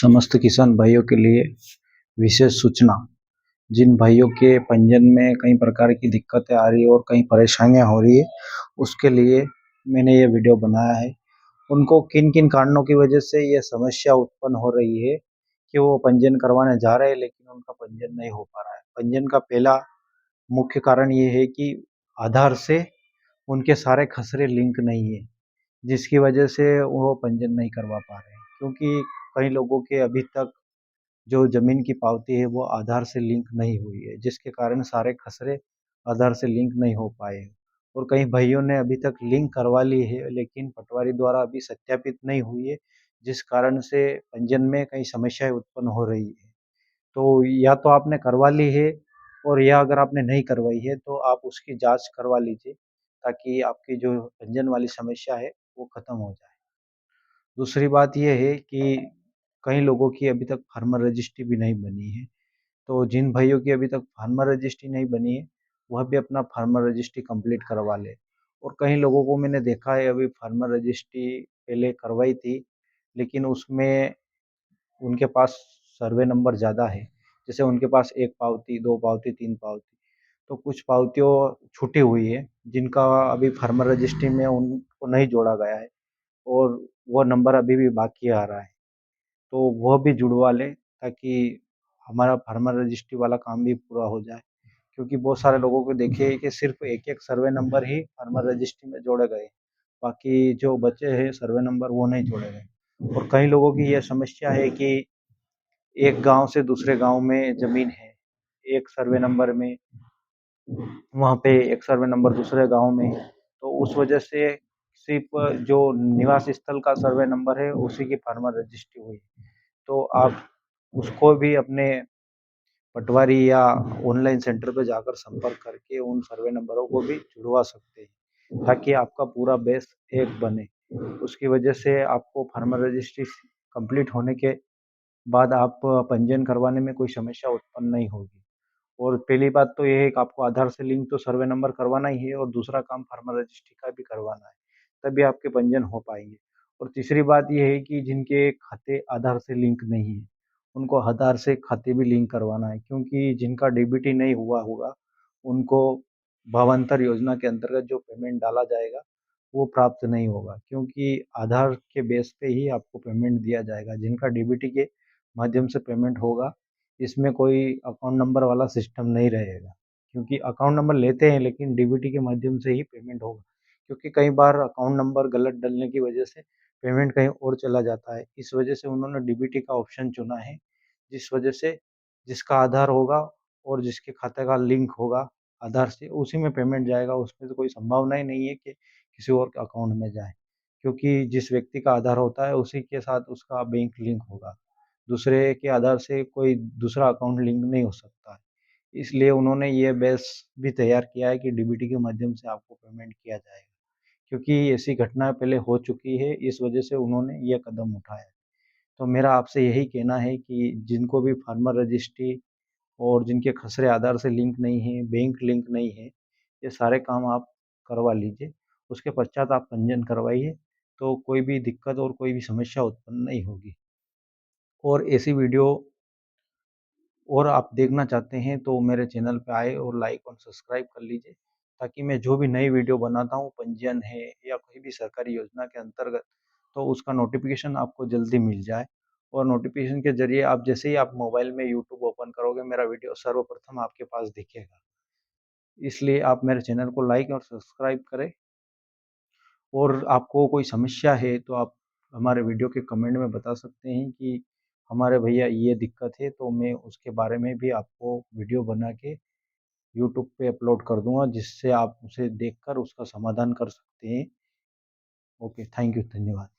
समस्त किसान भाइयों के लिए विशेष सूचना। जिन भाइयों के पंजीयन में कई प्रकार की दिक्कतें आ रही है और कई परेशानियां हो रही है, उसके लिए मैंने ये वीडियो बनाया है। उनको किन किन कारणों की वजह से ये समस्या उत्पन्न हो रही है कि वो पंजीयन करवाने जा रहे हैं लेकिन उनका पंजीयन नहीं हो पा रहा है। पंजीयन का पहला मुख्य कारण ये है कि आधार से उनके सारे खसरे लिंक नहीं है, जिसकी वजह से वो पंजीयन नहीं करवा पा रहे हैं। क्योंकि कई लोगों के अभी तक जो ज़मीन की पावती है वो आधार से लिंक नहीं हुई है, जिसके कारण सारे खसरे आधार से लिंक नहीं हो पाए हैं। और कई भाइयों ने अभी तक लिंक करवा ली है लेकिन पटवारी द्वारा अभी सत्यापित नहीं हुई है, जिस कारण से पंजीयन में कई समस्याएं उत्पन्न हो रही है। तो या तो आपने करवा ली है और या अगर आपने नहीं करवाई है तो आप उसकी जांच करवा लीजिए, ताकि आपकी जो पंजीयन वाली समस्या है वो खत्म हो जाए। दूसरी बात ये है कि कई लोगों की अभी तक फार्मर रजिस्ट्री भी नहीं बनी है। तो जिन भाइयों की अभी तक फार्मर रजिस्ट्री नहीं बनी है, वह भी अपना फार्मर रजिस्ट्री कंप्लीट करवा ले। और कई लोगों को मैंने देखा है अभी फार्मर रजिस्ट्री पहले करवाई थी, लेकिन उसमें उनके पास सर्वे नंबर ज़्यादा है। जैसे उनके पास 1 पावती, 2 पावती, 3 पावती, तो कुछ पावतियों छूटी हुई है, जिनका अभी फार्मर रजिस्ट्री में उनको नहीं जोड़ा गया है और वो नंबर अभी भी बाकी आ रहा है। तो वह भी जुड़वा लें, ताकि हमारा फार्मर रजिस्ट्री वाला काम भी पूरा हो जाए। क्योंकि बहुत सारे लोगों को देखे हैं कि सिर्फ एक-एक सर्वे नंबर ही फार्मर रजिस्ट्री में जोड़े गए, बाकी जो बचे हैं सर्वे नंबर वो नहीं जोड़े गए। और कई लोगों की ये समस्या है कि एक गांव से दूसरे गांव में ज़मीन है, एक सर्वे नंबर में, वहाँ पे एक सर्वे नंबर दूसरे गांव में, तो उस वजह से सिर्फ जो निवास स्थल का सर्वे नंबर है उसी की फार्मर रजिस्ट्री हुई। तो आप उसको भी अपने पटवारी या ऑनलाइन सेंटर पे जाकर संपर्क करके उन सर्वे नंबरों को भी जुड़वा सकते हैं, ताकि आपका पूरा बेस एक बने। उसकी वजह से आपको फार्मर रजिस्ट्री कंप्लीट होने के बाद आप पंजीयन करवाने में कोई समस्या उत्पन्न नहीं होगी। और पहली बात तो ये है कि आपको आधार से लिंक तो सर्वे नंबर करवाना ही है और दूसरा काम फार्मर रजिस्ट्री का भी करवाना है, तभी आपके पंजीयन हो पाएंगे। और तीसरी बात ये है कि जिनके खाते आधार से लिंक नहीं है, उनको आधार से खाते भी लिंक करवाना है, क्योंकि जिनका डीबीटी नहीं हुआ होगा उनको भावांतर योजना के अंतर्गत जो पेमेंट डाला जाएगा वो प्राप्त नहीं होगा, क्योंकि आधार के बेस पे ही आपको पेमेंट दिया जाएगा। जिनका डीबीटी के माध्यम से पेमेंट होगा, इसमें कोई अकाउंट नंबर वाला सिस्टम नहीं रहेगा, क्योंकि अकाउंट नंबर लेते हैं लेकिन डीबीटी के माध्यम से ही पेमेंट होगा। क्योंकि कई बार अकाउंट नंबर गलत डलने की वजह से पेमेंट कहीं और चला जाता है, इस वजह से उन्होंने डीबीटी का ऑप्शन चुना है, जिस वजह से जिसका आधार होगा और जिसके खाते का लिंक होगा आधार से, उसी में पेमेंट जाएगा। उसमें तो कोई संभावना ही नहीं है कि किसी और के अकाउंट में जाए, क्योंकि जिस व्यक्ति का आधार होता है उसी के साथ उसका बैंक लिंक होगा। दूसरे के आधार से कोई दूसरा अकाउंट लिंक नहीं हो सकता है। इसलिए उन्होंने ये बेस भी तैयार किया है कि डीबीटी के माध्यम से आपको पेमेंट किया जाएगा, क्योंकि ऐसी घटना पहले हो चुकी है, इस वजह से उन्होंने ये कदम उठाया है। तो मेरा आपसे यही कहना है कि जिनको भी फार्मर रजिस्ट्री और जिनके खसरे आधार से लिंक नहीं है, बैंक लिंक नहीं है, ये सारे काम आप करवा लीजिए। उसके पश्चात आप पंजीयन करवाइए, तो कोई भी दिक्कत और कोई भी समस्या उत्पन्न नहीं होगी। और ऐसी वीडियो और आप देखना चाहते हैं तो मेरे चैनल पे आए और लाइक और सब्सक्राइब कर लीजिए, ताकि मैं जो भी नई वीडियो बनाता हूँ, पंजीयन है या कोई भी सरकारी योजना के अंतर्गत, तो उसका नोटिफिकेशन आपको जल्दी मिल जाए। और नोटिफिकेशन के ज़रिए आप जैसे ही आप मोबाइल में यूट्यूब ओपन करोगे, मेरा वीडियो सर्वप्रथम आपके पास दिखेगा। इसलिए आप मेरे चैनल को लाइक और सब्सक्राइब करें। और आपको कोई समस्या है तो आप हमारे वीडियो के कमेंट में बता सकते हैं कि हमारे भैया ये दिक्कत है, तो मैं उसके बारे में भी आपको वीडियो बना के यूट्यूब पे अपलोड कर दूंगा, जिससे आप उसे देखकर उसका समाधान कर सकते हैं। ओके, थैंक यू, धन्यवाद।